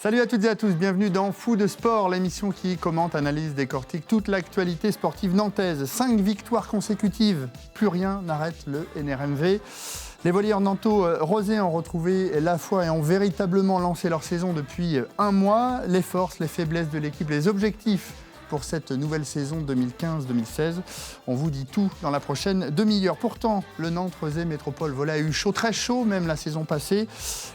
Salut à toutes et à tous, bienvenue dans Fou de Sport, l'émission qui commente, analyse, décortique toute l'actualité sportive nantaise. 5 victoires consécutives, plus rien n'arrête le NRMV. Les volleyeurs nantais rosés ont retrouvé la foi et ont véritablement lancé leur saison depuis un mois. Les forces, les faiblesses de l'équipe, les objectifs pour cette nouvelle saison 2015-2016. On vous dit tout dans la prochaine demi-heure. Pourtant, le Nantes Rosé Métropole Volley a eu chaud, très chaud même la saison passée,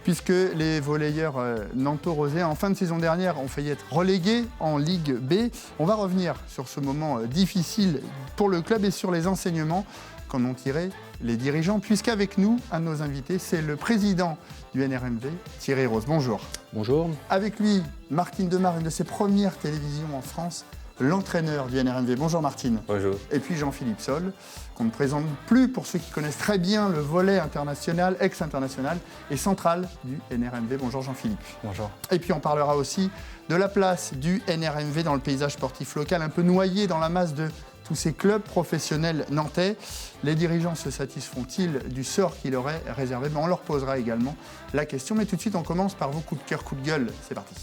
puisque les volleyeurs nantais-rosés en fin de saison dernière ont failli être relégués en Ligue B. On va revenir sur ce moment difficile pour le club et sur les enseignements qu'en ont tiré les dirigeants, puisqu'avec nous, un de nos invités, c'est le président du NRMV, Thierry Rose. Bonjour. Bonjour. Avec lui, Martine Demar, une de ses premières télévisions en France, l'entraîneur du NRMV. Bonjour Martine. Bonjour. Et puis Jean-Philippe Sol, qu'on ne présente plus pour ceux qui connaissent très bien le volley international, ex-international et central du NRMV. Bonjour Jean-Philippe. Bonjour. Et puis on parlera aussi de la place du NRMV dans le paysage sportif local, un peu noyé dans la masse de tous ces clubs professionnels nantais. Les dirigeants se satisfont-ils du sort qui leur est réservé? On leur posera également la question. Mais tout de suite, on commence par vos coups de cœur, coups de gueule. C'est parti.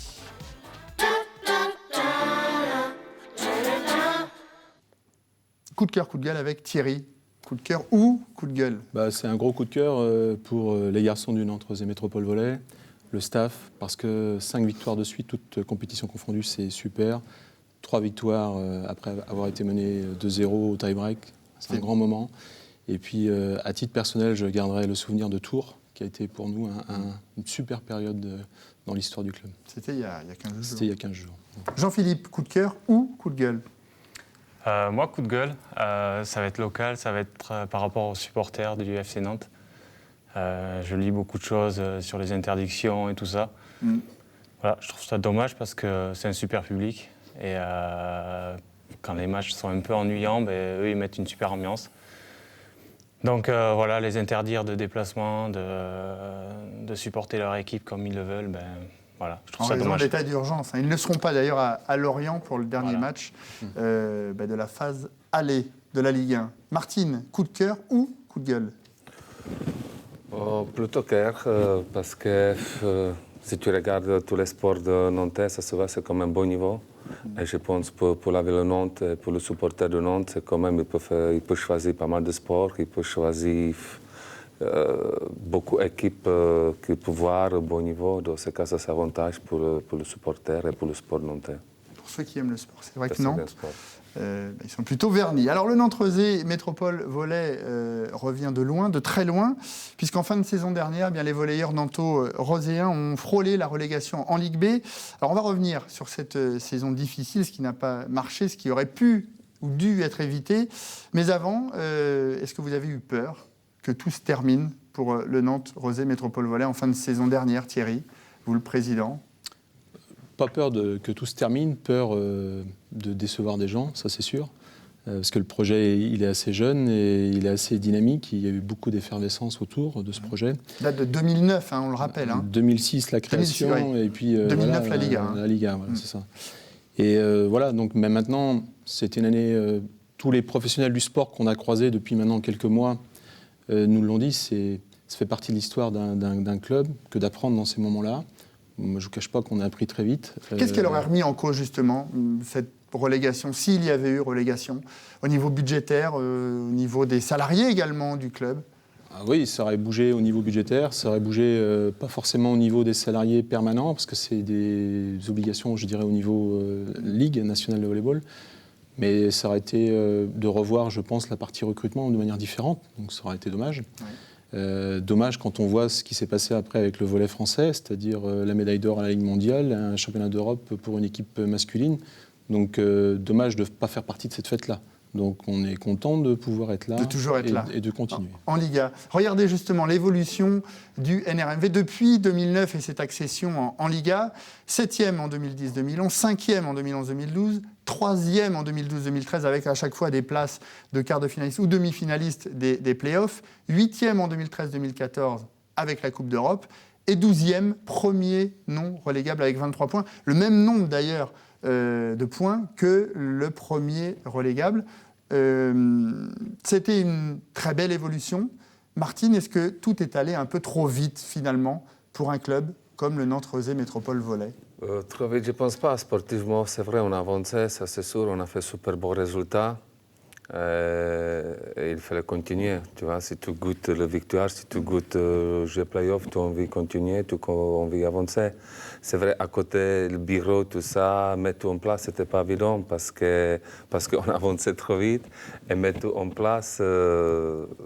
Coup de cœur, coup de gueule avec Thierry. Coup de cœur ou coup de gueule? C'est un gros coup de cœur pour les garçons du Nantes Rosé Métropole Volley, le staff, parce que 5 victoires de suite, toutes compétitions confondues, c'est super. 3 victoires après avoir été mené 2-0 au tie-break, c'est un grand moment. Et puis, à titre personnel, je garderai le souvenir de Tours, qui a été pour nous une super période dans l'histoire du club. C'était il y a 15 jours. C'était il y a 15 jours. Jean-Philippe, coup de cœur ou coup de gueule? Moi, coup de gueule, ça va être local, ça va être par rapport aux supporters du FC Nantes. Je lis beaucoup de choses sur les interdictions et tout ça. Voilà, je trouve ça dommage parce que c'est un super public. Et quand les matchs sont un peu ennuyants, eux, ils mettent une super ambiance. Donc voilà, les interdire de déplacement, de supporter leur équipe comme ils le veulent, voilà, je trouve ça dommage. En raison d'état d'urgence. Ils ne seront pas d'ailleurs à Lorient pour le dernier match de la phase aller de la Ligue 1. Martine, coup de cœur ou coup de gueule? Plutôt cœur, parce que si tu regardes tous les sports de Nantes, ça se voit, c'est comme un bon niveau. Et je pense pour la ville de Nantes, pour le supporter de Nantes, c'est quand même, il peut choisir pas mal de sports, il peut choisir beaucoup d'équipes qui peuvent voir au bon niveau. Dans ce cas, ça c'est avantage pour le supporter et pour le sport nantais. Pour ceux qui aiment le sport, c'est vrai que Nantes, ils sont plutôt vernis. Alors le Nantes Rosé Métropole Volley revient de loin, de très loin, puisqu'en fin de saison dernière, les volleyeurs nantais-roséens ont frôlé la relégation en Ligue B. Alors on va revenir sur cette saison difficile, ce qui n'a pas marché, ce qui aurait pu ou dû être évité. Mais avant, est-ce que vous avez eu peur que tout se termine pour le Nantes Rosé Métropole Volley en fin de saison dernière, Thierry, vous le président? Pas peur que tout se termine, peur de décevoir des gens, ça c'est sûr. Parce que le projet, il est assez jeune et il est assez dynamique. Il y a eu beaucoup d'effervescence autour de ce projet. Date de 2009, on le rappelle. 2006, la création, 2006, oui. Et puis 2009, la Liga. La Liga, c'est ça. Et voilà, donc même maintenant, c'était une année... tous les professionnels du sport qu'on a croisés depuis maintenant quelques mois nous l'ont dit, ça fait partie de l'histoire d'un club que d'apprendre dans ces moments-là. Moi, je ne vous cache pas qu'on a appris très vite. Qu'est-ce qu'elle aurait remis en cause, justement, cette relégation, s'il y avait eu relégation, au niveau budgétaire, au niveau des salariés également du club? Oui, ça aurait bougé au niveau budgétaire, ça aurait bougé pas forcément au niveau des salariés permanents, parce que c'est des obligations, je dirais, au niveau Ligue nationale de volleyball. Mais ça aurait été de revoir, je pense, la partie recrutement de manière différente. Donc ça aurait été dommage. Ouais. Dommage quand on voit ce qui s'est passé après avec le volley français, c'est-à-dire la médaille d'or à la Ligue mondiale, un championnat d'Europe pour une équipe masculine. Donc dommage de ne pas faire partie de cette fête-là. Donc on est content de pouvoir être là, de toujours être là et de continuer. En Liga. Regardez justement l'évolution du NRMV depuis 2009 et cette accession en Liga. 7e en 2010-2011, 5e en 2011-2012, 3e en 2012-2013 avec à chaque fois des places de quart de finaliste ou demi-finaliste des playoffs, 8e en 2013-2014 avec la Coupe d'Europe et 12e, premier non relégable avec 23 points. Le même nombre d'ailleurs de points que le premier relégable. C'était une très belle évolution. Martine, est-ce que tout est allé un peu trop vite finalement pour un club comme le Nantes Rosé Métropole Volley? Trop vite, je ne pense pas. Sportivement, c'est vrai, on a avancé, ça c'est sûr, on a fait super bons résultats. Et il fallait continuer. Tu vois, si tu goûtes la victoire, si tu goûtes le jeu play-off, tu as envie de continuer, tu as envie d'avancer. C'est vrai, à côté, le bureau, tout ça, mettre tout en place, ce n'était pas évident parce qu'on avançait trop vite. Et mettre tout en place,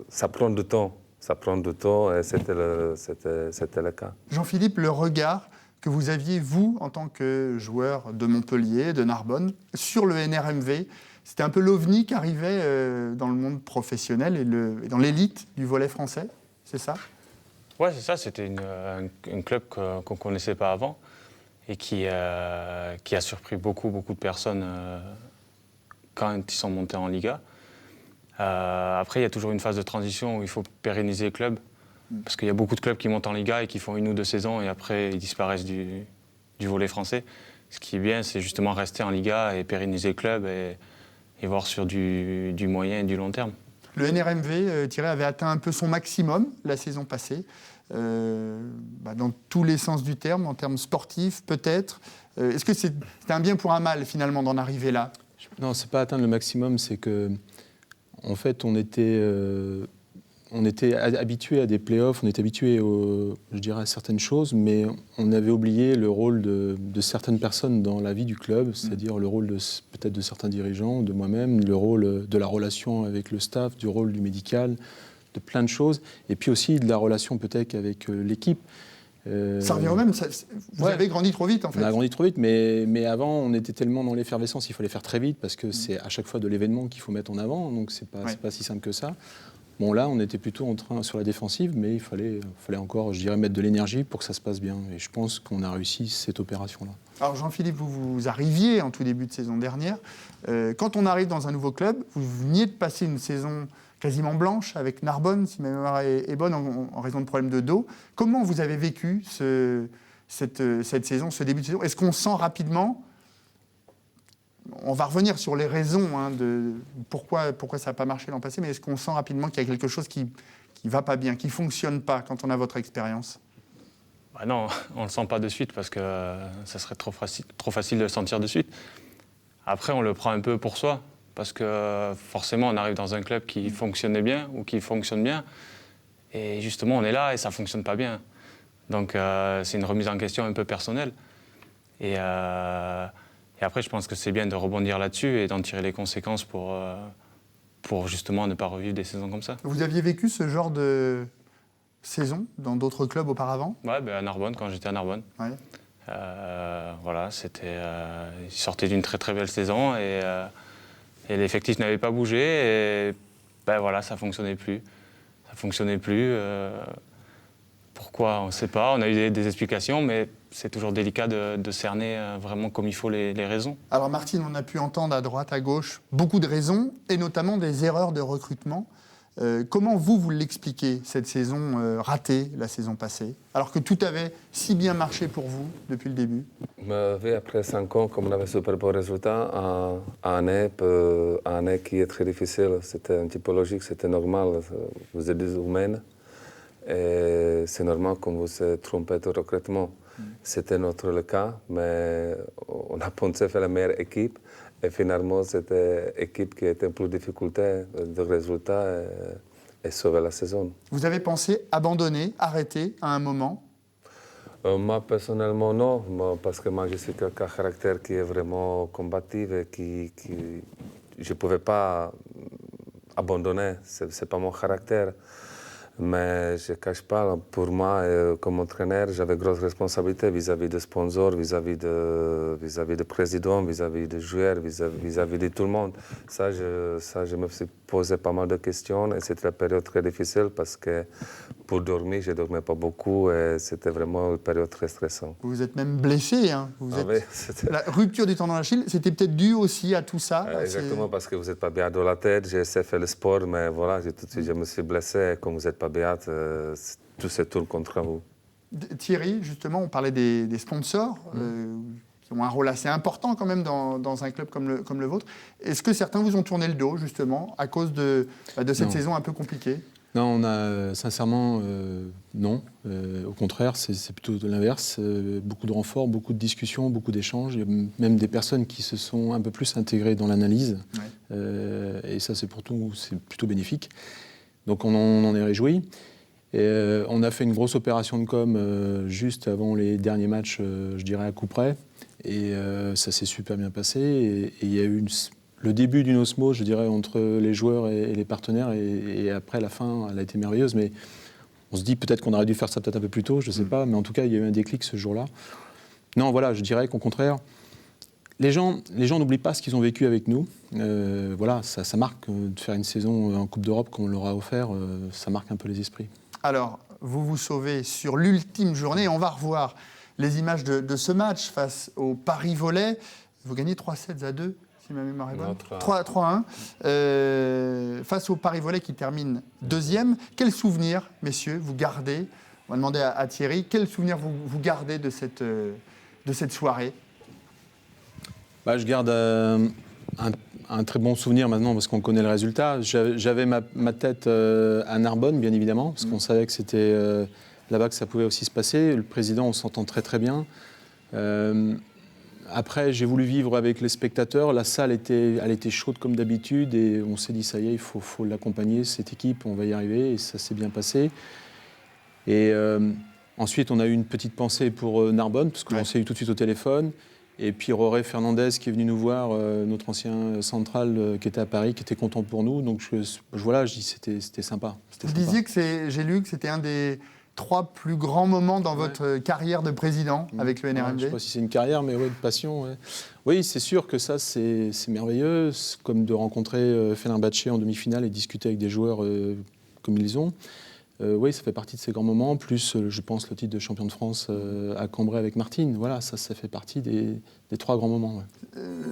ça prend du temps. Ça prend du temps et c'était le cas. Jean-Philippe, le regard que vous aviez, vous, en tant que joueur de Montpellier, de Narbonne, sur le NRMV, c'était un peu l'OVNI qui arrivait dans le monde professionnel et dans l'élite du volley français, c'est ça? Ouais, c'est ça. C'était un club qu'on ne connaissait pas avant et qui a surpris beaucoup de personnes quand ils sont montés en Liga. Après, il y a toujours une phase de transition où il faut pérenniser le club. Parce qu'il y a beaucoup de clubs qui montent en Liga et qui font 1 ou 2 saisons et après ils disparaissent du volley français. Ce qui est bien, c'est justement rester en Liga et pérenniser le club et voir sur du moyen et du long terme. Le NRMV, Thierry, avait atteint un peu son maximum la saison passée, dans tous les sens du terme, en termes sportifs peut-être. Est-ce que c'était un bien pour un mal finalement d'en arriver là? Non, c'est pas atteindre le maximum, c'est que en fait on était habitué à des playoffs, on était habitué, je dirais, à certaines choses, mais on avait oublié le rôle de certaines personnes dans la vie du club, c'est-à-dire le rôle peut-être de certains dirigeants, de moi-même, le rôle de la relation avec le staff, du rôle du médical, de plein de choses, et puis aussi de la relation peut-être avec l'équipe. Ça revient au même, vous avez grandi trop vite en fait. On a grandi trop vite, mais avant on était tellement dans l'effervescence, il fallait faire très vite parce que c'est à chaque fois de l'événement qu'il faut mettre en avant, donc c'est pas si simple que ça. Bon, là, on était plutôt sur la défensive, mais il fallait encore, je dirais, mettre de l'énergie pour que ça se passe bien. Et je pense qu'on a réussi cette opération-là. Alors, Jean-Philippe, vous arriviez en tout début de saison dernière. Quand on arrive dans un nouveau club, vous veniez de passer une saison quasiment blanche avec Narbonne, si ma mémoire est bonne, en raison de problèmes de dos. Comment vous avez vécu cette saison, ce début de saison? Est-ce qu'on sent rapidement... On va revenir sur les raisons de pourquoi ça n'a pas marché l'an passé, mais est-ce qu'on sent rapidement qu'il y a quelque chose qui ne va pas bien, qui ne fonctionne pas quand on a votre expérience? Non, on ne le sent pas de suite parce que ça serait trop facile de le sentir de suite. Après, on le prend un peu pour soi parce que forcément, on arrive dans un club qui fonctionnait bien ou qui fonctionne bien. Et justement, on est là et ça ne fonctionne pas bien. Donc, c'est une remise en question un peu personnelle. Et après, je pense que c'est bien de rebondir là-dessus et d'en tirer les conséquences pour justement ne pas revivre des saisons comme ça. Vous aviez vécu ce genre de saison dans d'autres clubs auparavant? Ouais, à Narbonne, quand j'étais à Narbonne. Ouais. Voilà, ils sortaient d'une très très belle saison et l'effectif n'avait pas bougé et voilà, ça ne fonctionnait plus. Ça fonctionnait plus. Pourquoi, on ne sait pas. On a eu des explications, mais c'est toujours délicat de cerner vraiment comme il faut les raisons. Alors Martine, on a pu entendre à droite, à gauche, beaucoup de raisons, et notamment des erreurs de recrutement. Comment vous l'expliquez, cette saison ratée, la saison passée, alors que tout avait si bien marché pour vous depuis le début? Mais après 5 ans, comme on avait super bons résultats, année qui est très difficile, c'était un petit peu logique, c'était normal, vous êtes des humains. Et c'est normal qu'on vous ait trompé de recrutement. C'était le cas, mais on a pensé faire la meilleure équipe. Et finalement, c'était l'équipe qui était en plus de difficulté de résultats et sauver la saison. Vous avez pensé abandonner, arrêter à un moment? Moi, personnellement, non. Parce que moi, je suis quelqu'un de caractère qui est vraiment combatif et je ne pouvais pas abandonner. Ce n'est pas mon caractère. Mais je ne cache pas, pour moi, comme entraîneur, j'avais grosse responsabilité vis-à-vis des sponsors, vis-à-vis des présidents, vis-à-vis des joueurs, vis-à-vis de tout le monde. Ça, je me suis posé pas mal de questions et c'était une période très difficile parce que pour dormir, je ne dormais pas beaucoup et c'était vraiment une période très stressante. Vous êtes même blessé. Oui, la rupture du tendon d'Achille, c'était peut-être dû aussi à tout ça. Exactement, parce que vous n'êtes pas bien dans la tête. J'ai essayé de faire le sport, mais voilà, tout de suite, je me suis blessé. Comme vous n'êtes pas bien, tout se tourne contre vous. Thierry, justement, on parlait des sponsors qui ont un rôle assez important quand même dans un club comme le vôtre. Est-ce que certains vous ont tourné le dos, justement, à cause de cette saison un peu compliquée? Non, on a sincèrement non. Au contraire, c'est plutôt de l'inverse. Beaucoup de renforts, beaucoup de discussions, beaucoup d'échanges. Il y a même des personnes qui se sont un peu plus intégrées dans l'analyse. Ouais. Et ça, c'est plutôt bénéfique. Donc on en est réjouis. Et, on a fait une grosse opération de com juste avant les derniers matchs, je dirais à coup près. Et ça s'est super bien passé. Et il y a eu le début d'une osmose, je dirais, entre les joueurs et les partenaires. Et après, la fin, elle a été merveilleuse. Mais on se dit peut-être qu'on aurait dû faire ça peut-être un peu plus tôt, je ne sais pas. Mais en tout cas, il y a eu un déclic ce jour-là. Non, voilà, je dirais qu'au contraire, les gens n'oublient pas ce qu'ils ont vécu avec nous. Voilà, ça marque de faire une saison en Coupe d'Europe qu'on leur a offert. Ça marque un peu les esprits. Alors, vous vous sauvez sur l'ultime journée. On va revoir les images de ce match face au Paris Volley. Vous gagnez 3-7-2, si ma mémoire est bonne. 3-1. Face au Paris Volley qui termine deuxième. Quel souvenir, messieurs, vous gardez? On va demander à Thierry. Quel souvenir vous gardez de cette soirée? Je garde un très bon souvenir maintenant parce qu'on connaît le résultat. J'avais ma tête à Narbonne, bien évidemment, parce qu'on savait que c'était là-bas que ça pouvait aussi se passer. Le président, on s'entend très très bien. Après, j'ai voulu vivre avec les spectateurs. La salle elle était chaude comme d'habitude et on s'est dit ça y est, il faut l'accompagner, cette équipe, on va y arriver et ça s'est bien passé. Et ensuite, on a eu une petite pensée pour Narbonne parce qu'on s'est eu tout de suite au téléphone. Et puis Roré Fernandez qui est venu nous voir, notre ancien central qui était à Paris, qui était content pour nous. Donc je dis c'était sympa. Vous disiez que j'ai lu que c'était un des 3 plus grands moments dans votre carrière de président avec le NRMV. Je ne sais pas si c'est une carrière, mais de passion. Ouais. Oui, c'est sûr que ça c'est merveilleux, comme de rencontrer Fenerbahçe en demi-finale et discuter avec des joueurs comme ils ont. Oui, ça fait partie de ces grands moments, plus, je pense, le titre de champion de France à Cambrai avec Martine. Voilà, ça fait partie des 3 grands moments. Ouais.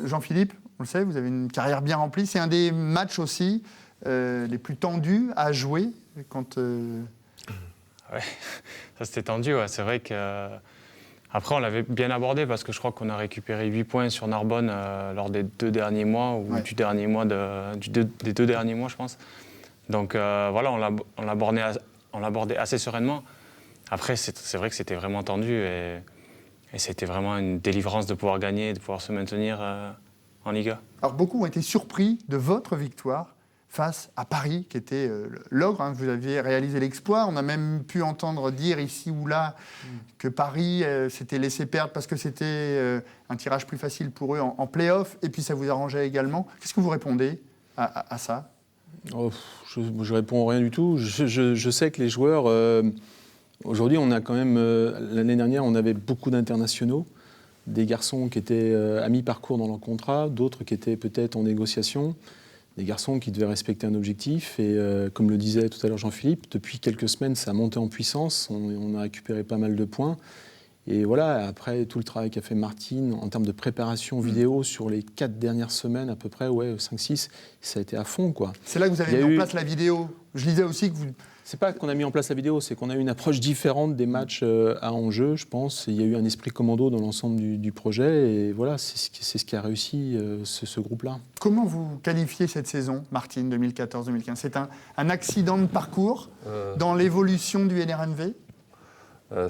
Jean-Philippe, on le sait, vous avez une carrière bien remplie. C'est un des matchs aussi les plus tendus à jouer quand... Ouais, ça c'était tendu. Ouais. C'est vrai que... Après, on l'avait bien abordé parce que je crois qu'on a récupéré 8 points sur Narbonne lors des 2 derniers mois, ou des 2 derniers mois, je pense. Donc voilà, on l'abordait assez sereinement. Après, c'est vrai que c'était vraiment tendu et c'était vraiment une délivrance de pouvoir gagner, de pouvoir se maintenir en Liga. Alors beaucoup ont été surpris de votre victoire face à Paris, qui était l'ogre. Vous aviez réalisé l'exploit. On a même pu entendre dire ici ou là que Paris s'était laissé perdre parce que c'était un tirage plus facile pour eux en play-off. Et puis ça vous arrangeait également. Qu'est-ce que vous répondez à ça? Je réponds rien du tout. Je sais que les joueurs... aujourd'hui, on a quand même... l'année dernière, on avait beaucoup d'internationaux. Des garçons qui étaient à mi-parcours dans leur contrat, d'autres qui étaient peut-être en négociation. Des garçons qui devaient respecter un objectif. Et comme le disait tout à l'heure Jean-Philippe, depuis quelques semaines, ça a monté en puissance. On a récupéré pas mal de points. Et voilà, après tout le travail qu'a fait Martine en termes de préparation vidéo sur les 4 dernières semaines à peu près, 5-6, ça a été à fond, quoi. C'est là que vous avez mis en place la vidéo. Je lisais aussi que vous... C'est pas qu'on a mis en place la vidéo, c'est qu'on a eu une approche différente des matchs à enjeu, je pense. Il y a eu un esprit commando dans l'ensemble du projet et voilà, c'est ce qui a réussi ce groupe-là. Comment vous qualifiez cette saison, Martine, 2014-2015 ? C'est un accident de parcours dans l'évolution du NRMV ?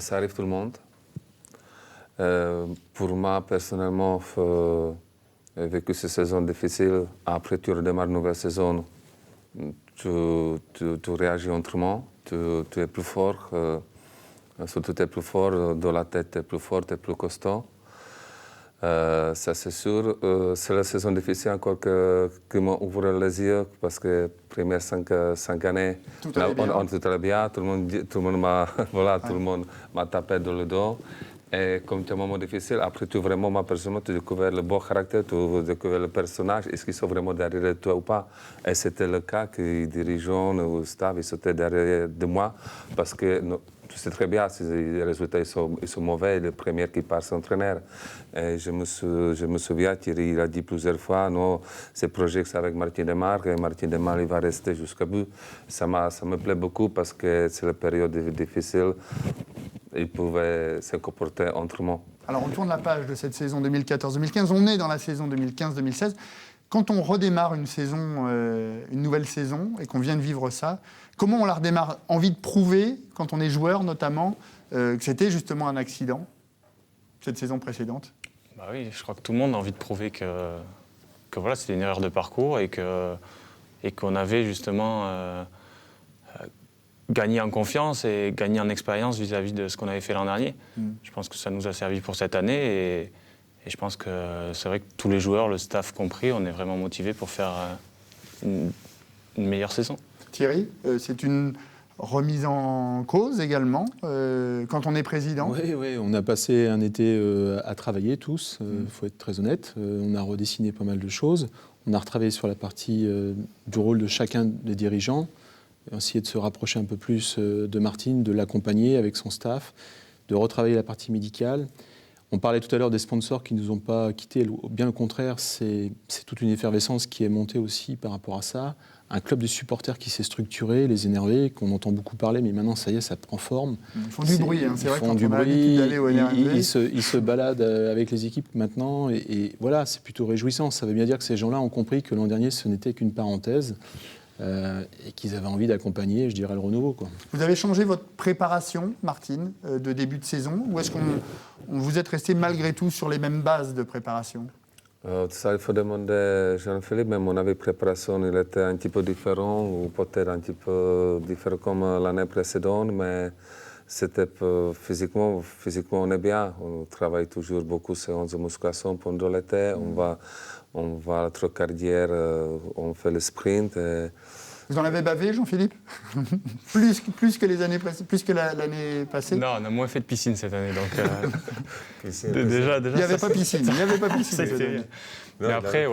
Ça arrive tout le monde. Pour moi, personnellement, j'ai vécu cette saison difficile. Après, tu redémarres une nouvelle saison. Tu réagis autrement, tu es plus fort, surtout tu es plus fort, dans la tête tu es plus fort, tu es plus costaud. Ça c'est sûr. C'est la saison difficile encore qui m'a ouvert les yeux parce que les premières 5 années, tout allait bien, tout le monde m'a tapé dans le dos. Et comme c'est un moment difficile, après tu vraiment, ma personne, tu découvres le bon caractère, tu découvres le personnage, est-ce qu'ils sont vraiment derrière toi ou pas. Et c'était le cas que les dirigeants ou le staff, ils étaient derrière de moi, parce que tu sais très bien, si les résultats ils sont mauvais, le premier qui part c'est l'entraîneur. Et je me souviens, Thierry il a dit plusieurs fois, non, ce projet c'est avec Martin Demarque, et Martin Demarque il va rester jusqu'au bout. Ça me plaît beaucoup parce que c'est la période difficile. Ils pouvaient se comporter autrement. Alors on tourne la page de cette saison 2014-2015, on est dans la saison 2015-2016. Quand on redémarre une nouvelle saison, et qu'on vient de vivre ça, comment on la redémarre? Envie de prouver, quand on est joueur notamment, que c'était justement un accident, cette saison précédente? Bah oui, je crois que tout le monde a envie de prouver que voilà, c'était une erreur de parcours et qu'on avait justement gagné en confiance et gagné en expérience vis-à-vis de ce qu'on avait fait l'an dernier. Je pense que ça nous a servi pour cette année et je pense que c'est vrai que tous les joueurs, le staff compris, on est vraiment motivés pour faire une meilleure saison. Thierry, c'est une remise en cause également quand on est président? Oui, on a passé un été à travailler tous, faut être très honnête. On a redessiné pas mal de choses. On a retravaillé sur la partie du rôle de chacun des dirigeants, essayer de se rapprocher un peu plus de Martine, de l'accompagner avec son staff, de retravailler la partie médicale. On parlait tout à l'heure des sponsors qui ne nous ont pas quittés. Bien au contraire, c'est toute une effervescence qui est montée aussi par rapport à ça. Un club de supporters qui s'est structuré, les énervés, qu'on entend beaucoup parler, mais maintenant, ça y est, ça prend forme. Ils font du bruit, hein. C'est vrai, quand on a bruit, l'habitude d'aller au NRMV. Ils se baladent avec les équipes maintenant, et voilà, c'est plutôt réjouissant. Ça veut bien dire que ces gens-là ont compris que l'an dernier, ce n'était qu'une parenthèse, et qu'ils avaient envie d'accompagner, je dirais, le renouveau, quoi. Vous avez changé votre préparation, Martine, de début de saison, ou est-ce qu'on vous êtes resté malgré tout sur les mêmes bases de préparation? Ça, il faut demander à Jean-Philippe, mais mon avis, préparation, il était un petit peu différent, ou peut-être un petit peu différent comme l'année précédente, mais c'était physiquement, on est bien. On travaille toujours beaucoup séances de musculation pendant l'été. On va à la Trocardière, on fait le sprint. Et... Vous en avez bavé, Jean-Philippe? plus que l'année passée? Non, on a moins fait de piscine cette année, donc déjà, il n'y avait pas piscine. Il n'y avait pas piscine. Mais après,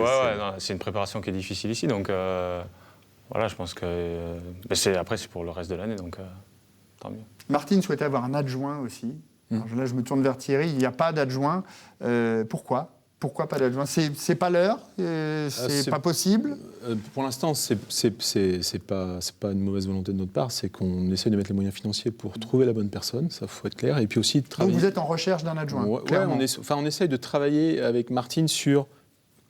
c'est une préparation qui est difficile ici, donc voilà, je pense que après c'est pour le reste de l'année, donc tant mieux. Martine souhaitait avoir un adjoint aussi. Alors là, je me tourne vers Thierry. Il n'y a pas d'adjoint. Pourquoi? Pourquoi pas d'adjoint? C'est pas l'heure? C'est pas possible? Pour l'instant, c'est pas une mauvaise volonté de notre part. C'est qu'on essaie de mettre les moyens financiers pour trouver la bonne personne. Ça, faut être clair. Et puis aussi de travailler. Donc vous êtes en recherche d'un adjoint? On essaye de travailler avec Martine sur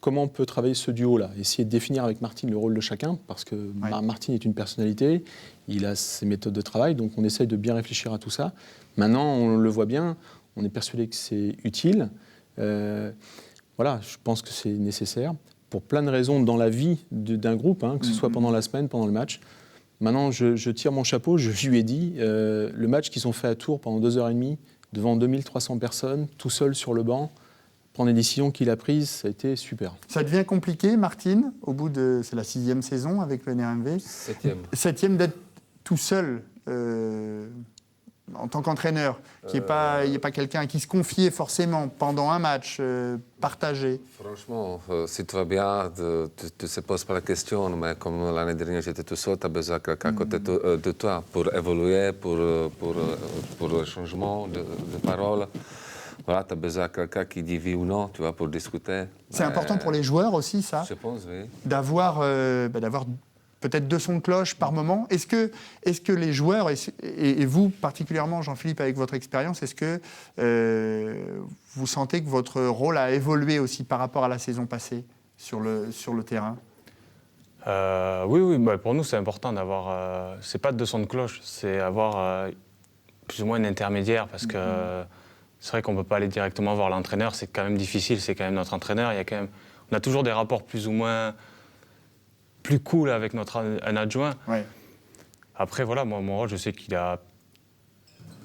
comment on peut travailler ce duo-là. Essayer de définir avec Martine le rôle de chacun, parce que Martine est une personnalité, il a ses méthodes de travail, donc on essaye de bien réfléchir à tout ça. Maintenant, on le voit bien, on est persuadé que c'est utile. Voilà, je pense que c'est nécessaire pour plein de raisons dans la vie d'un groupe, que ce soit pendant la semaine, pendant le match. Maintenant, je tire mon chapeau, je lui ai dit, le match qu'ils ont fait à Tours pendant 2h30, devant 2300 personnes, tout seul sur le banc, prendre les décisions qu'il a prises, ça a été super. Ça devient compliqué, Martine, au bout de... C'est la 6e saison avec le NRMV. 7e d'être tout seul en tant qu'entraîneur, qu'il n'y ait pas quelqu'un qui se confiait forcément pendant un match, partagé. Franchement, si tu vas bien, tu ne te poses pas la question, mais comme l'année dernière j'étais tout seul, tu as besoin de quelqu'un à côté de toi pour évoluer, pour le changement de parole. Voilà, tu as besoin de quelqu'un qui dit oui ou non, tu vois, pour discuter. C'est important pour les joueurs aussi, ça? Je pense, oui. D'avoir peut-être 2 sons de cloche par moment. Est-ce que les joueurs, et vous particulièrement, Jean-Philippe, avec votre expérience, est-ce que vous sentez que votre rôle a évolué aussi par rapport à la saison passée sur le terrain? Oui, pour nous c'est important d'avoir, c'est pas 2 sons de cloche, c'est avoir plus ou moins un intermédiaire, parce que c'est vrai qu'on ne peut pas aller directement voir l'entraîneur, c'est quand même difficile, c'est quand même notre entraîneur. On a toujours des rapports plus ou moins plus cool avec un adjoint. Ouais. Après, voilà, moi, mon rôle, je sais qu'il a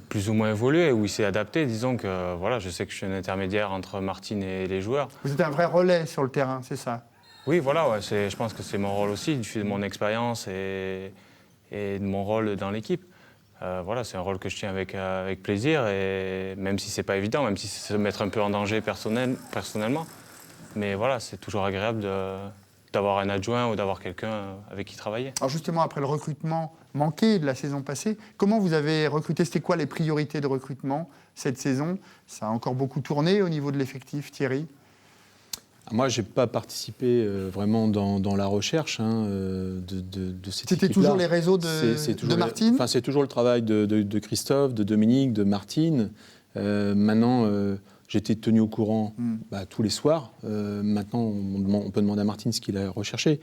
plus ou moins évolué, ou il s'est adapté. Disons que voilà, je sais que je suis un intermédiaire entre Martine et les joueurs. Vous êtes un vrai relais sur le terrain, c'est ça? Oui, voilà, je pense que c'est mon rôle aussi, du fait de mon expérience et de mon rôle dans l'équipe. Voilà, c'est un rôle que je tiens avec plaisir, et même si c'est pas évident, même si c'est se mettre un peu en danger personnellement. Mais voilà, c'est toujours agréable d'avoir un adjoint ou d'avoir quelqu'un avec qui travailler. Alors justement, après le recrutement manqué de la saison passée, comment vous avez recruté? C'était quoi les priorités de recrutement cette saison? Ça a encore beaucoup tourné au niveau de l'effectif, Thierry? Moi, je n'ai pas participé vraiment dans la recherche de cette équipe-là. C'était toujours les réseaux de Martine? C'est toujours le travail de Christophe, de Dominique, de Martine. Maintenant, J'étais tenu au courant tous les soirs. Maintenant, on peut demander à Martine ce qu'il a recherché.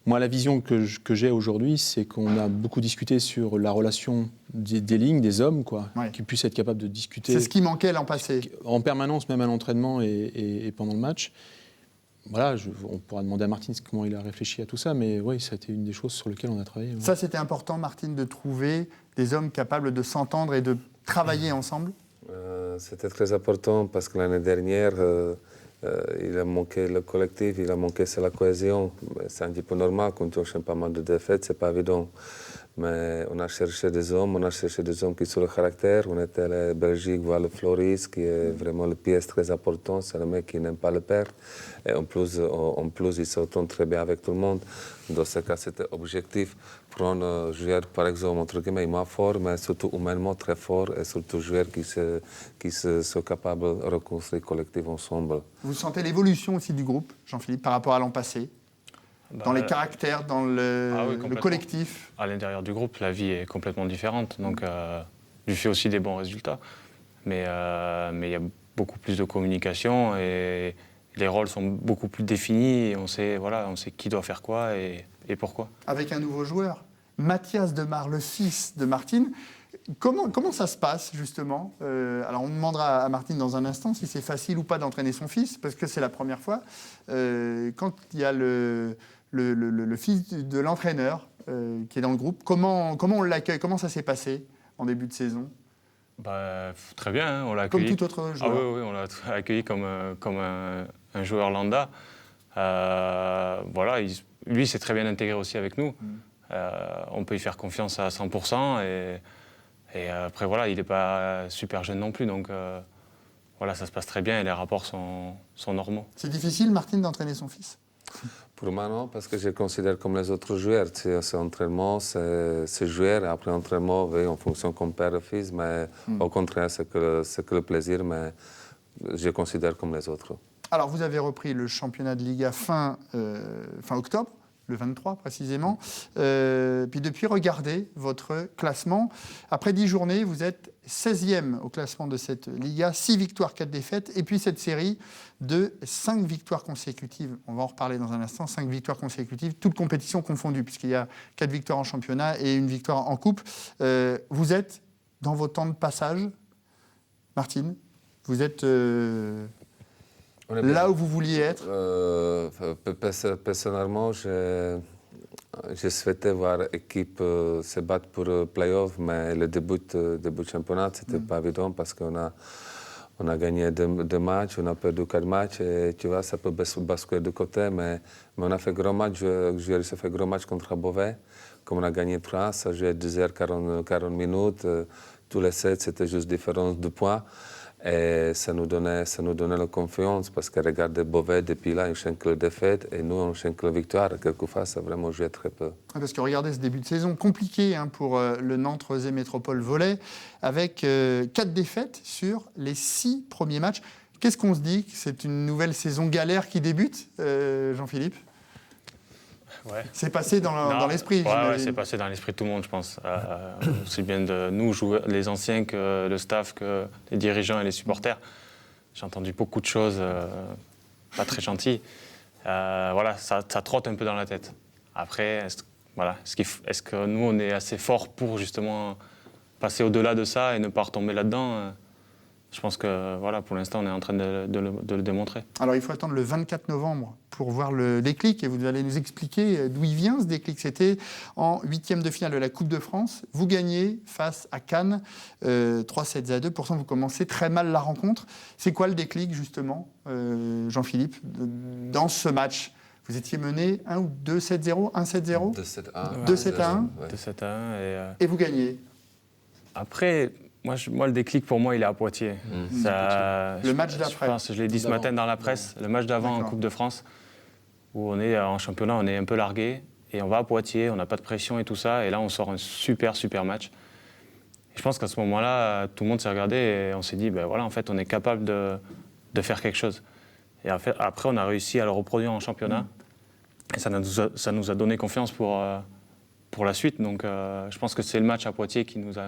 Moi, la vision que j'ai aujourd'hui, c'est qu'on a beaucoup discuté sur la relation des lignes, des hommes, qui puissent être capables de discuter. C'est ce qui manquait l'an passé. En permanence, même à l'entraînement et pendant le match. Voilà, on pourra demander à Martine comment il a réfléchi à tout ça, mais oui, ça a été une des choses sur lesquelles on a travaillé. Ouais. Ça, c'était important, Martine, de trouver des hommes capables de s'entendre et de travailler ensemble. C'était très important parce que l'année dernière, il a manqué le collectif, il a manqué la cohésion. C'est un petit peu normal quand tu enchaînes pas mal de défaites, c'est pas évident. Mais on a cherché des hommes qui sont le caractère. On était allé en Belgique voir le Floris, qui est vraiment le pièce très important. C'est le mec qui n'aime pas le perdre. Et en plus, il s'entend très bien avec tout le monde. Dans ce cas, c'était objectif. Prendre un joueur, par exemple, entre guillemets, moins fort, mais surtout humainement très fort, et surtout joueurs qui sont capables de reconstruire le collectif ensemble. Vous sentez l'évolution aussi du groupe, Jean-Philippe, par rapport à l'an passé ? Dans les caractères, dans le collectif. À l'intérieur du groupe, la vie est complètement différente, donc du fait aussi des bons résultats. Mais il y a beaucoup plus de communication et les rôles sont beaucoup plus définis et on sait qui doit faire quoi et pourquoi. Avec un nouveau joueur, Mathias Demar, le fils de Martine. Comment ça se passe, justement ? Alors, on demandera à Martine dans un instant si c'est facile ou pas d'entraîner son fils, parce que c'est la première fois. Quand il y a le fils de l'entraîneur qui est dans le groupe, comment on l'accueille ? Comment ça s'est passé en début de saison ? Très bien, hein, on l'a accueilli. Comme tout autre joueur. Oui, on l'a accueilli comme un joueur lambda. Lui s'est très bien intégré aussi avec nous. On peut y faire confiance à 100%. Et après, il n'est pas super jeune non plus. Donc, ça se passe très bien et les rapports sont normaux. C'est difficile, Martine, d'entraîner son fils ? Pour moi, non, parce que je considère comme les autres joueurs. C'est entraînement, c'est jouer. Après l'entraînement, oui, en fonction comme père et fils. Mais au contraire, c'est que le plaisir. Mais je considère comme les autres. Alors, vous avez repris le championnat de Liga fin octobre, le 23 précisément. Puis depuis, regardez votre classement. Après 10 journées, vous êtes 16e au classement de cette Liga, 6 victoires, 4 défaites. Et puis cette série de 5 victoires consécutives. On va en reparler dans un instant. 5 victoires consécutives, toutes compétitions confondues, puisqu'il y a 4 victoires en championnat et 1 victoire en coupe. Vous êtes dans vos temps de passage, Martine. Vous êtes là où vous vouliez être. Personnellement, je souhaitais voir l'équipe se battre pour le play-off, mais le début de championnat, ce n'était pas évident parce qu'on a gagné 2 matchs, on a perdu 4 matchs, et tu vois, ça peut basculer de côté, mais on a fait gros match, j'ai réussi à faire gros match contre Beauvais, comme on a gagné 3, ça a joué 2h40 minutes, tous les 7, c'était juste différence de points. Et ça nous donnait la confiance parce que regardez Beauvais, depuis là, ils enchaînent que les défaites et nous, on enchaîne que la victoire. Quelquefois, ça a vraiment joué très peu. Parce que regardez ce début de saison compliqué pour le Nantes-Rezé Métropole Volley, avec 4 défaites sur les 6 premiers matchs. Qu'est-ce qu'on se dit ? C'est une nouvelle saison galère qui débute, Jean-Philippe ? Ouais. C'est passé dans l'esprit. Ouais, c'est passé dans l'esprit de tout le monde, je pense. Aussi bien de nous, les anciens, que le staff, que les dirigeants et les supporters. J'ai entendu beaucoup de choses pas très gentilles. Ça trotte un peu dans la tête. Après, est-ce que nous, on est assez forts pour justement passer au-delà de ça et ne pas retomber là-dedans ? Je pense que pour l'instant, on est en train de le démontrer. Alors, il faut attendre le 24 novembre pour voir le déclic et vous allez nous expliquer d'où il vient ce déclic. C'était en 8e de finale de la Coupe de France. Vous gagnez face à Cannes 3-7-2. Pourtant, vous commencez très mal la rencontre. C'est quoi le déclic, justement, Jean-Philippe, dans ce match ? Vous étiez mené 1 ou 2-7-0, 1-7-0 2-7-1. 2-7-1. 2-7-1. Et vous gagnez. Après, moi, le déclic, pour moi, il est à Poitiers. Le match d'après. Je l'ai dit ce matin dans la presse, le match d'avant en Coupe de France, où on est en championnat, on est un peu largué, et on va à Poitiers, on n'a pas de pression et tout ça, et là, on sort un super match. Et je pense qu'à ce moment-là, tout le monde s'est regardé et on s'est dit, en fait, on est capable de faire quelque chose. Et après, on a réussi à le reproduire en championnat, et ça nous a donné confiance pour la suite. Donc, je pense que c'est le match à Poitiers qui nous a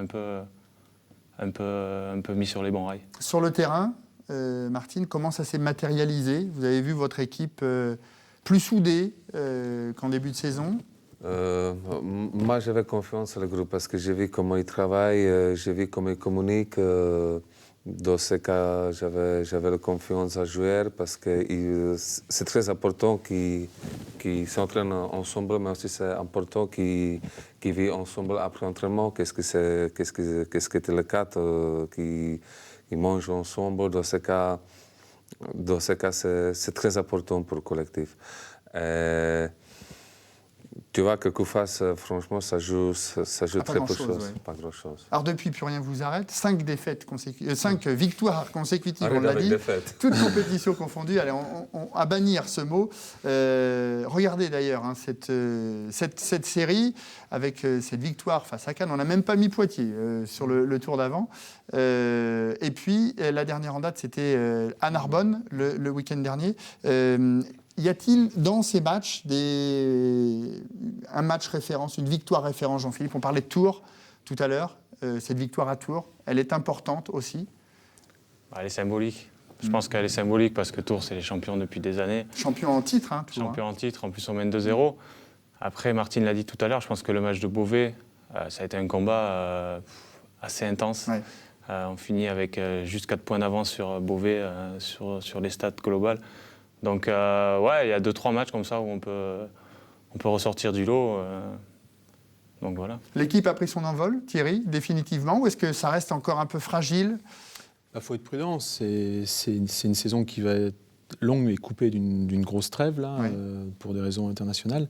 un peu mis sur les bons rails. Sur le terrain, Martine, comment ça s'est matérialisé? Vous avez vu votre équipe plus soudée qu'en début de saison? Moi, j'avais confiance dans le groupe parce que j'ai vu comment ils travaillent, j'ai vu comment ils communiquent. Dans ce cas, j'avais la confiance à jouer parce que c'est très important qu'ils s'entraînent ensemble, mais aussi c'est important qu'ils vivent ensemble après l'entraînement. Qu'est-ce que était le cas, qu'ils mangent ensemble. Dans ce cas, c'est très important pour le collectif. Tu vois que Koufas, franchement, ça joue très peu de choses. Pas grand-chose. Alors depuis, plus rien vous arrête. 5 victoires consécutives, on l'a dit. Toutes compétitions confondues. Allez, à bannir ce mot. Regardez d'ailleurs cette série avec cette victoire face à Cannes. On n'a même pas mis Poitiers sur le tour d'avant. Et puis, la dernière en date, c'était à Narbonne, le week-end dernier. Y a-t-il dans ces matchs un match référence, une victoire référence, Jean-Philippe? On parlait de Tours tout à l'heure. Cette victoire à Tours, elle est importante aussi? Elle est symbolique. Je pense qu'elle est symbolique parce que Tours, c'est les champions depuis des années. Champion en titre, hein, Tours. Champion en titre, en plus on mène 2-0. Après, Martine l'a dit tout à l'heure, je pense que le match de Beauvais, ça a été un combat assez intense. Ouais. On finit avec juste 4 points d'avance sur Beauvais, sur les stats globales. Donc, il y a 2-3 matchs comme ça où on peut ressortir du lot. Donc voilà. L'équipe a pris son envol, Thierry, définitivement, ou est-ce que ça reste encore un peu fragile? Il faut être prudent. C'est une saison qui va être longue et coupée d'une grosse trêve, là, ouais. Pour des raisons internationales.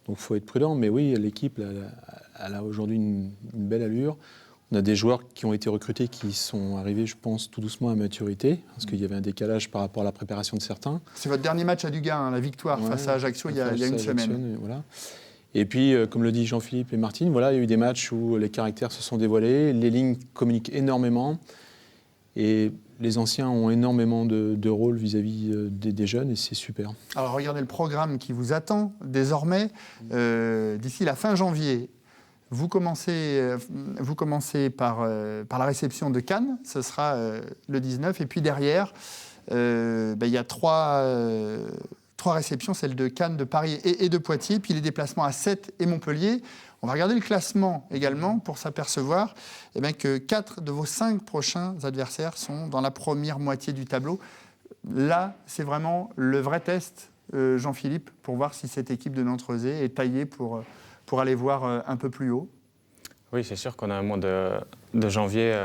Donc il faut être prudent. Mais oui, l'équipe elle a aujourd'hui une belle allure. On a des joueurs qui ont été recrutés qui sont arrivés, je pense, tout doucement à maturité, parce qu'il y avait un décalage par rapport à la préparation de certains. C'est votre dernier match à Dugas, hein, la victoire face à Ajaccio il y a une semaine. Voilà. Et puis, comme le dit Jean-Philippe et Martine, voilà, il y a eu des matchs où les caractères se sont dévoilés, les lignes communiquent énormément, et les anciens ont énormément de rôle vis-à-vis des jeunes, et c'est super. Alors regardez le programme qui vous attend désormais, d'ici la fin janvier. Vous commencez par la réception de Cannes, ce sera le 19, et puis derrière, il y a trois réceptions, celle de Cannes, de Paris et de Poitiers, puis les déplacements à Sète et Montpellier. On va regarder le classement également pour s'apercevoir que 4 de vos 5 prochains adversaires sont dans la première moitié du tableau. Là, c'est vraiment le vrai test, Jean-Philippe, pour voir si cette équipe de Nantes-Rezé est taillée pour aller voir un peu plus haut. Oui, c'est sûr qu'on a un mois de janvier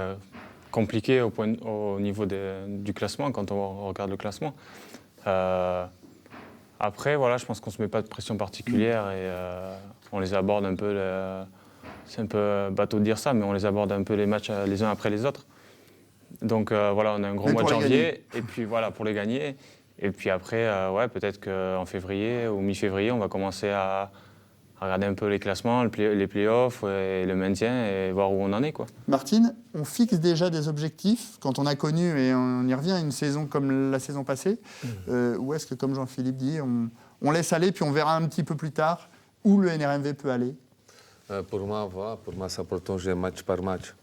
compliqué au niveau du classement, quand on regarde le classement. Après, voilà, je pense qu'on ne se met pas de pression particulière et on les aborde un peu, c'est un peu bateau de dire ça, mais on les aborde un peu les matchs les uns après les autres. Donc voilà, on a un gros mois de janvier, et puis voilà, pour les gagner. Et puis après, peut-être qu'en février ou mi-février, on va commencer à regarder un peu les classements, les play-offs et le maintien et voir où on en est, quoi. Martine, on fixe déjà des objectifs quand on a connu, et on y revient, une saison comme la saison passée, ou est-ce que, comme Jean-Philippe dit, on laisse aller puis on verra un petit peu plus tard où le NRMV peut aller? Pour moi, c'est important de jouer match par match.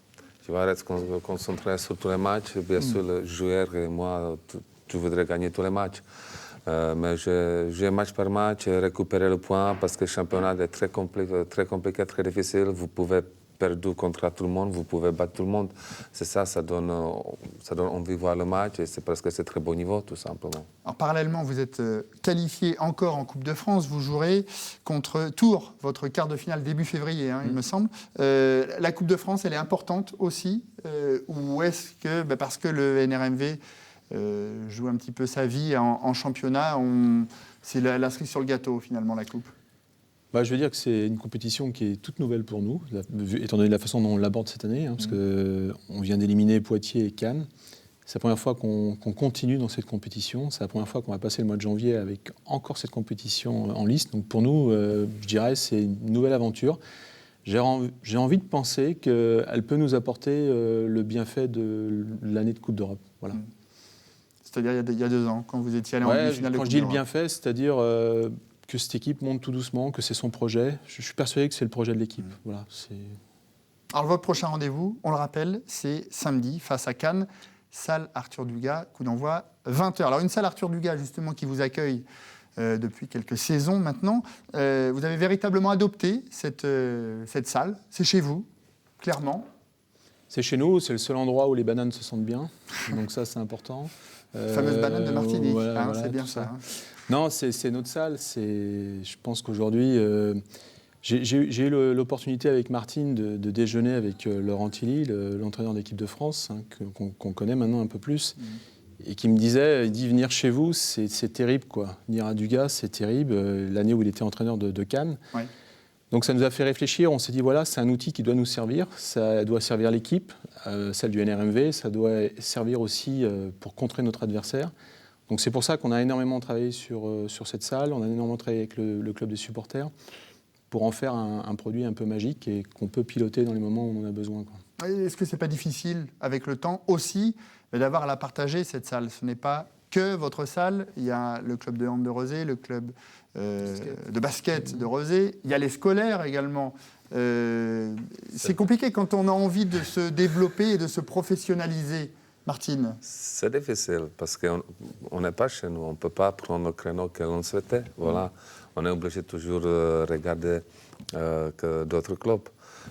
Tu vas rester concentré sur tous les matchs. Bien sûr, le joueur et moi, tu voudrais gagner tous les matchs. Mais je match par match, récupérer le point parce que le championnat est très compliqué, très difficile. Vous pouvez perdre contre tout le monde, vous pouvez battre tout le monde. C'est ça donne envie de voir le match et c'est parce que c'est très bon niveau, tout simplement. Alors parallèlement, vous êtes qualifié encore en Coupe de France. Vous jouerez contre Tours, votre quart de finale début février, il me semble. La Coupe de France, elle est importante aussi, ou est-ce que, parce que le NRMV joue un petit peu sa vie en championnat, c'est la cerise sur le gâteau finalement, la Coupe? Je veux dire que c'est une compétition qui est toute nouvelle pour nous, étant donné la façon dont on l'aborde cette année, parce qu'on vient d'éliminer Poitiers et Cannes. C'est la première fois qu'on continue dans cette compétition, c'est la première fois qu'on va passer le mois de janvier avec encore cette compétition en lice. Donc pour nous, je dirais, c'est une nouvelle aventure. J'ai envie de penser qu'elle peut nous apporter le bienfait de l'année de Coupe d'Europe. Voilà. C'est-à-dire il y a 2 ans, quand vous étiez allé en demi-finale de Coupe d'Europe. Quand je dis le bienfait, c'est-à-dire que cette équipe monte tout doucement, que c'est son projet. Je suis persuadé que c'est le projet de l'équipe. Voilà, Alors votre prochain rendez-vous, on le rappelle, c'est samedi face à Cannes. salle Arthur Dugas, coup d'envoi 20h. Alors une salle Arthur Dugas justement qui vous accueille depuis quelques saisons maintenant. Vous avez véritablement adopté cette salle, c'est chez vous, clairement. C'est chez nous, c'est le seul endroit où les bananes se sentent bien, donc ça c'est important. Fameuse banane de Martinique, voilà, c'est bien ça. Non, c'est notre salle. Je pense qu'aujourd'hui, j'ai eu l'opportunité avec Martine de déjeuner avec Laurent Tilly, l'entraîneur d'équipe de France, qu'on connaît maintenant un peu plus, et qui me disait, il dit venir chez vous, c'est terrible, quoi. Venir à Dugas, c'est terrible. L'année où il était entraîneur de Cannes. Ouais. Donc ça nous a fait réfléchir. On s'est dit voilà, c'est un outil qui doit nous servir. Ça doit servir l'équipe, celle du NRMV. Ça doit servir aussi pour contrer notre adversaire. Donc c'est pour ça qu'on a énormément travaillé sur cette salle, on a énormément travaillé avec le club des supporters pour en faire un produit un peu magique et qu'on peut piloter dans les moments où on en a besoin, quoi. Est-ce que c'est pas difficile avec le temps aussi d'avoir à la partager cette salle? Ce n'est pas que votre salle, il y a le club de hand de Rezé, le club de basket de Rezé, il y a les scolaires également. C'est compliqué quand on a envie de se développer et de se professionnaliser. Martine. C'est difficile parce qu'on n'est pas chez nous, on ne peut pas prendre le créneau que l'on souhaitait. Voilà. On est obligé toujours de regarder que d'autres clubs.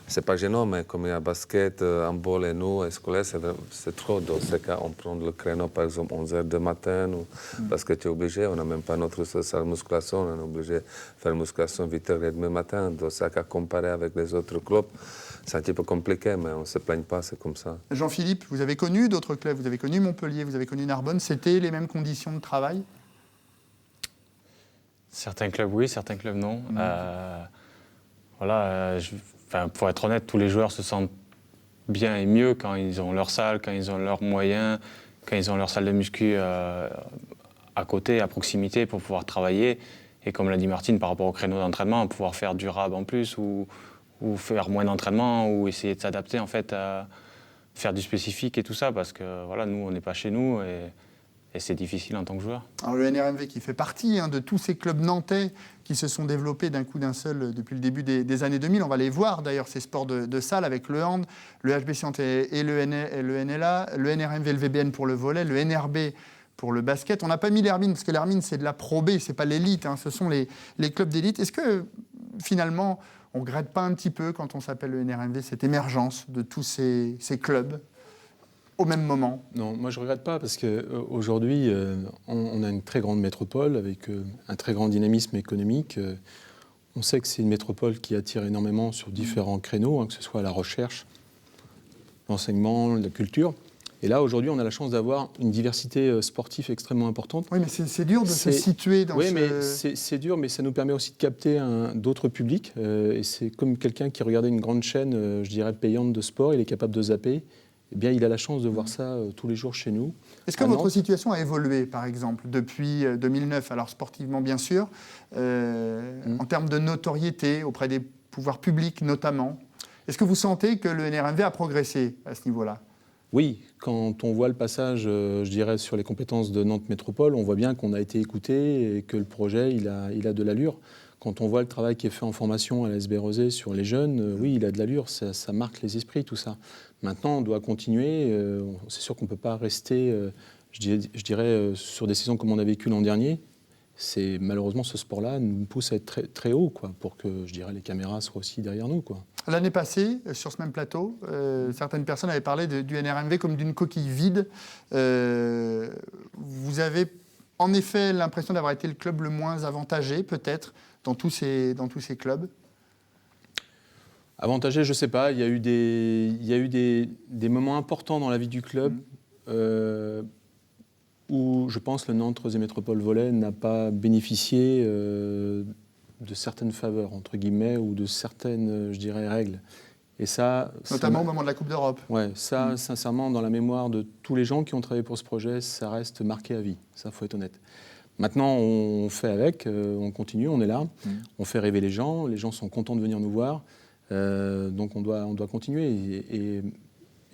Ce n'est pas gênant, mais comme il y a basket, handball et nous, et scolaire, c'est trop. Dans ce cas, on prend le créneau par exemple 11h du matin, parce que tu es obligé, on n'a même pas notre salle musculation, on est obligé de faire musculation 8h30 du matin. Dans ce cas, comparé avec les autres clubs, c'est un petit peu compliqué, mais on ne se plaigne pas, c'est comme ça. Jean-Philippe, vous avez connu d'autres clubs, vous avez connu Montpellier, vous avez connu Narbonne, c'était les mêmes conditions de travail? Certains clubs oui, certains clubs non. Pour être honnête, tous les joueurs se sentent bien et mieux quand ils ont leur salle, quand ils ont leurs moyens, quand ils ont leur salle de muscu à côté, à proximité pour pouvoir travailler. Et comme l'a dit Martine, par rapport au créneau d'entraînement, pouvoir faire du rab en plus ou faire moins d'entraînement ou essayer de s'adapter en fait à faire du spécifique et tout ça parce que voilà, nous on n'est pas chez nous et c'est difficile en tant que joueur. Alors le NRMV qui fait partie de tous ces clubs nantais qui se sont développés d'un coup d'un seul depuis le début des années 2000. On va les voir d'ailleurs ces sports de salle avec le hand, le HBC et le NLA, le NRMV, le VBN pour le volley, le NRB pour le basket. On n'a pas mis l'Hermine parce que l'Hermine c'est de la Pro B, c'est pas l'élite, ce sont les clubs d'élite. Est-ce que finalement on ne regrette pas un petit peu, quand on s'appelle le NRMV, cette émergence de tous ces clubs au même moment? Non, moi je ne regrette pas parce qu'aujourd'hui, on a une très grande métropole avec un très grand dynamisme économique. On sait que c'est une métropole qui attire énormément sur différents créneaux, que ce soit la recherche, l'enseignement, la culture. Et là, aujourd'hui, on a la chance d'avoir une diversité sportive extrêmement importante. Oui, mais c'est dur de se situer dans Oui, mais c'est dur, mais ça nous permet aussi de capter d'autres publics. Et c'est comme quelqu'un qui regardait une grande chaîne, je dirais, payante de sport, il est capable de zapper. Eh bien, il a la chance de voir ça tous les jours chez nous. Est-ce que votre situation a évolué, par exemple, depuis 2009, alors sportivement bien sûr, en termes de notoriété auprès des pouvoirs publics notamment? Est-ce que vous sentez que le NRMV a progressé à ce niveau-là? Oui, quand on voit le passage, je dirais, sur les compétences de Nantes Métropole, on voit bien qu'on a été écouté et que le projet, il a de l'allure. Quand on voit le travail qui est fait en formation à la SB Rezé sur les jeunes, oui, il a de l'allure, ça marque les esprits, tout ça. Maintenant, on doit continuer. C'est sûr qu'on ne peut pas rester, je dirais, sur des saisons comme on a vécu l'an dernier. Malheureusement, ce sport-là nous pousse à être très, très haut, quoi, pour que, je dirais, les caméras soient aussi derrière nous, quoi. L'année passée, sur ce même plateau, certaines personnes avaient parlé du NRMV comme d'une coquille vide. Vous avez en effet l'impression d'avoir été le club le moins avantagé, peut-être, dans tous ces clubs? Avantagé, je ne sais pas. Il y a eu des moments importants dans la vie du club où, je pense, le Nantes Rezé Métropole Volley n'a pas bénéficié de certaines faveurs, entre guillemets, ou de certaines, je dirais, règles. Et ça, notamment au moment de la Coupe d'Europe. Oui, ça, sincèrement, dans la mémoire de tous les gens qui ont travaillé pour ce projet, ça reste marqué à vie. Ça, il faut être honnête. Maintenant, on fait avec, on continue, on est là, on fait rêver les gens sont contents de venir nous voir, donc on doit continuer.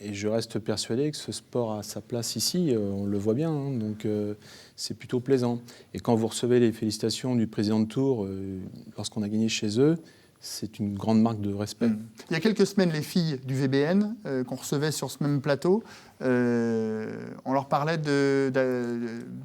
Et je reste persuadé que ce sport a sa place ici, on le voit bien, donc c'est plutôt plaisant. Et quand vous recevez les félicitations du président de Tours lorsqu'on a gagné chez eux, c'est une grande marque de respect. Il y a quelques semaines, les filles du VBN qu'on recevait sur ce même plateau, on leur parlait de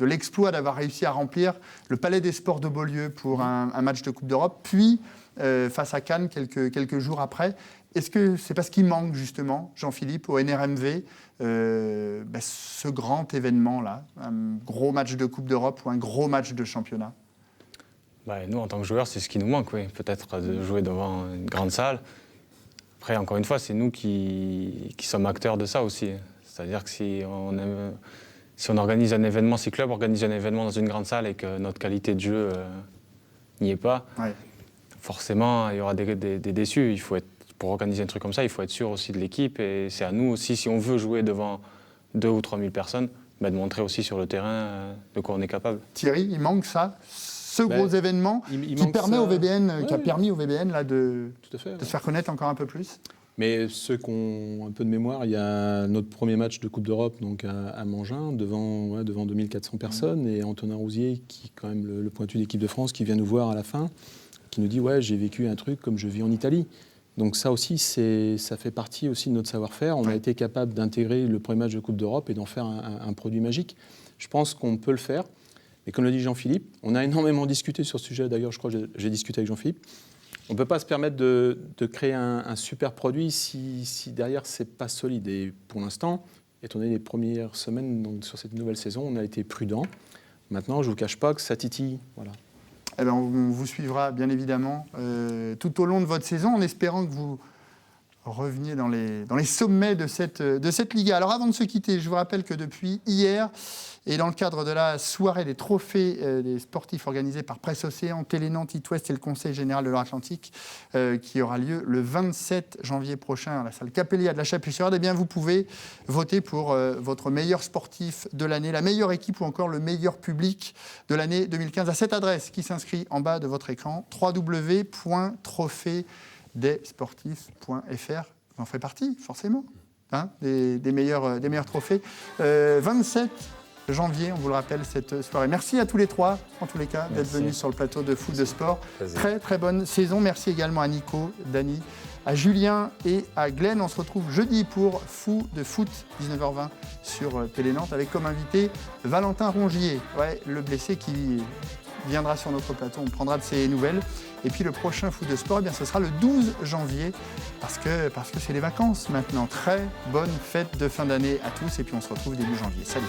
l'exploit d'avoir réussi à remplir le Palais des Sports de Beaulieu pour un match de Coupe d'Europe, puis face à Cannes quelques jours après. Est-ce que c'est parce qu'il manque justement, Jean-Philippe, au NRMV, ce grand événement-là, un gros match de Coupe d'Europe ou un gros match de championnat? Nous, en tant que joueurs, c'est ce qui nous manque, oui. Peut-être de jouer devant une grande salle. Après, encore une fois, c'est nous qui sommes acteurs de ça aussi. C'est-à-dire que si on organise un événement, si le club organise un événement dans une grande salle et que notre qualité de jeu n'y est pas, forcément, il y aura des déçus. Pour organiser un truc comme ça, il faut être sûr aussi de l'équipe. Et c'est à nous aussi, si on veut jouer devant 2 ou 3 000 personnes, de montrer aussi sur le terrain de quoi on est capable. Thierry, il manque ça, ce gros événement qui permet au VBN, qui a permis au VBN là, de se faire connaître encore un peu plus. Mais ceux qui ont un peu de mémoire, il y a notre premier match de Coupe d'Europe donc à Mangin, devant 2400 personnes, et Antonin Rousier, qui est quand même le pointu d'équipe de France, qui vient nous voir à la fin, qui nous dit « Ouais, j'ai vécu un truc comme je vis en Italie ». Donc ça aussi, ça fait partie aussi de notre savoir-faire. On a été capable d'intégrer le premier match de Coupe d'Europe et d'en faire un produit magique. Je pense qu'on peut le faire. Et comme le dit Jean-Philippe, on a énormément discuté sur ce sujet. D'ailleurs, je crois que j'ai discuté avec Jean-Philippe. On ne peut pas se permettre de créer un super produit si derrière, ce n'est pas solide. Et pour l'instant, étant donné les premières semaines donc, sur cette nouvelle saison, on a été prudent. Maintenant, je ne vous cache pas que ça titille. Voilà. Eh bien, on vous suivra bien évidemment tout au long de votre saison, en espérant que vous reveniez dans les sommets de cette Liga. Alors avant de se quitter, je vous rappelle que depuis hier, et dans le cadre de la soirée des trophées des sportifs organisés par Presse Océan, Télénantes, It West et le Conseil général de l'Atlantique, qui aura lieu le 27 janvier prochain à la salle Capellia de la Chapelle-sur-Erde, eh bien vous pouvez voter pour votre meilleur sportif de l'année, la meilleure équipe ou encore le meilleur public de l'année 2015 à cette adresse qui s'inscrit en bas de votre écran, www.trophéesdesportifs.fr. Vous en ferez partie, forcément, des meilleurs trophées. 27 janvier, on vous le rappelle, cette soirée. Merci à tous les trois, en tous les cas, d'être venus sur le plateau de Foot de Sport. Très, très bonne saison. Merci également à Nico, Dany, à Julien et à Glenn. On se retrouve jeudi pour Fou de Foot, 19h20 sur Télénantes, avec comme invité Valentin Rongier, le blessé qui viendra sur notre plateau. On prendra de ses nouvelles. Et puis le prochain Foot de Sport, ce sera le 12 janvier, parce que c'est les vacances maintenant. Très bonne fête de fin d'année à tous, et puis on se retrouve début janvier. Salut.